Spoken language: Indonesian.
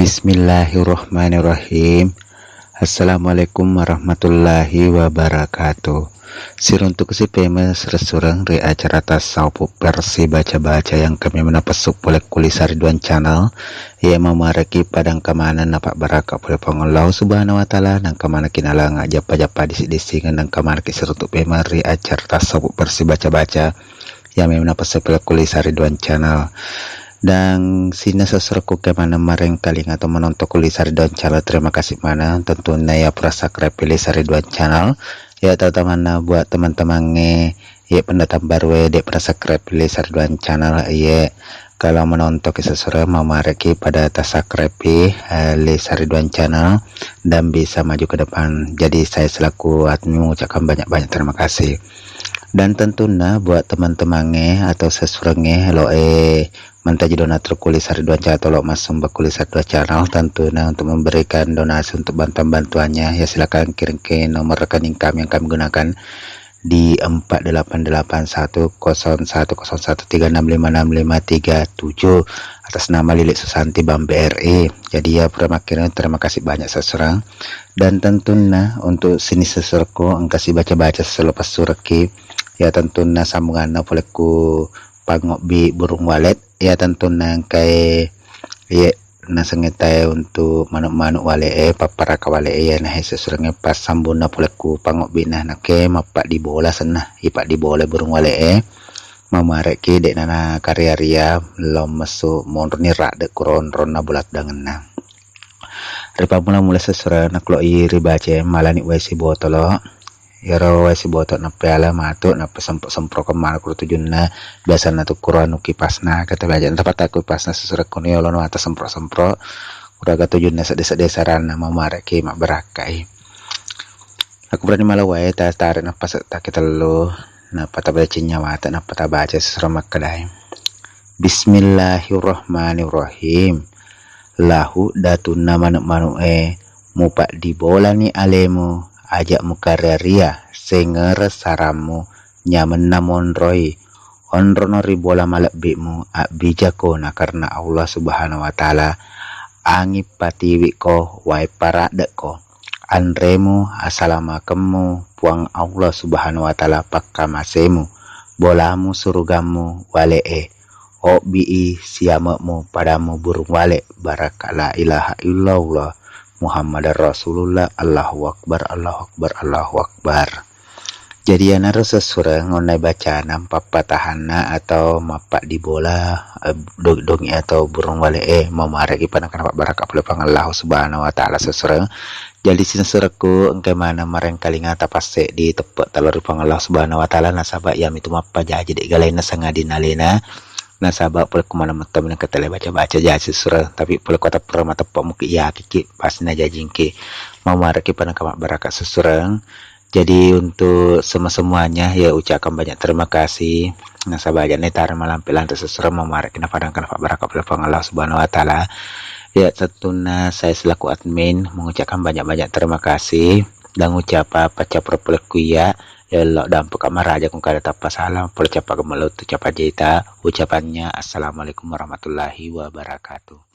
Bismillahirrahmanirrahim. Assalamualaikum warahmatullahi wabarakatuh. Siruntuk si pemes resurang re acara tasawuf versi baca-baca yang kami menapasuk oleh Kulisar Ridwan Channel. Ia memaraki padang kemana napak baraka oleh pengelau subhanahu wa ta'ala nang kemana kinalang japa-japa disi-disingan nang kemana kisiruntuk pemes re acara tasawuf versi baca-baca yang kami menapasuk oleh Kulisar Ridwan Channel. Dan sini sesuatu kemana mareng kaling atau menonton Kulisar Ridwan Channel, terima kasih mana tentunya ya subscribe Kulisar Ridwan Channel ya teman-teman. Buat teman-teman ya pendatang baru dek subscribe Kulisar Ridwan Channel ya, kalau menonton sesuatu mau mareki pada subscribe Kulisar Ridwan Channel dan bisa maju ke depan. Jadi saya selaku admin mengucapkan banyak-banyak terima kasih. Dan tentunya buat teman-teman atau sesuatu lo mentaji donatur Kulisar Ridwan Channel atau masuk ke Kulisar Ridwan Channel, tentunya untuk memberikan donasi untuk bantuan-bantuannya ya silakan kirim ke nomor rekening kami yang kami gunakan di 48810101365653 atas nama Lilik Susanti Bam BRI. Jadi ya terima kasih banyak seseorang. Dan tentunya untuk sini seserko engkasi baca-baca selepas suraki ya tentunya sambungan boleh ku pangobi burung walet ya tentunya kayak ya nasengetai untuk manuk-manuk wale paparaka wale ya nah seserangnya pas sambuna boleh ku pangobi nah nake mapak di bola senah ipak di bola burung wale mamarek ki dek nana karya ria lo masuk monroni rak dek kuron rona bulat dangan ripa mulai seserang nak lo iri baca malani waisi botolo ya rawa si botok na piala matuk na sempro kemana kuru tujunna biasa na tu kuranu kipasna kata belajar tempat aku kipasna sesurat kunio lono atas sempro kuraga tujunna sedesa rana mamareki mak berakai aku berani malawai tarik napas tak kita lu na pata baca nyawa tak na pata baca seserak kedai. Bismillahirrahmanirrahim. Lahu datuna manuk mupak di bola ni alemu ajak mukaryaria senger saramu nyamen namon roy onrono ribola malak bikmu bijako na karena Allah subhanahu wa ta'ala angi patiwi ko wai paradek ko anremu assalamakemu puang Allah subhanahu wa ta'ala pakkamasemu bolamu surugamu wale o bii siamekmu padamu burung wale barakala ilaha illallah Muhammad Rasulullah. Allahu Akbar, Allahu Akbar, Allahu Akbar. Jadi ya harus sesuai ngonai baca nampak patahana atau mapak di bola dongi atau burung wale memareki panakan barakah oleh Allah subhanahu wa ta'ala sesuai. Jadi sinsereku engke mana mareng kalinga tapase di tepuk talor Allah subhanahu wa ta'ala nasabak yam itu mapa jaji dek galaina sangadina lena nasabak boleh kemana temen ke tele baca-baca jadi surah tapi boleh kata pernah tepak muki ya kiki pas naja jingki mau maraki pada kamak barakat sesurang. Jadi untuk semuanya ya ucapkan banyak terima kasih nasabak aja netar malam pelan sesurang mau maraki padang kamak barakat oleh Allah subhanahu wa ta'ala ya tentunya saya selaku admin mengucapkan banyak-banyak terima kasih dan ucapa paca perpeleku ya lo dampak kamar aja kung kada tapa salam percapa kemelut ucapan jita ucapannya assalamualaikum warahmatullahi wabarakatuh.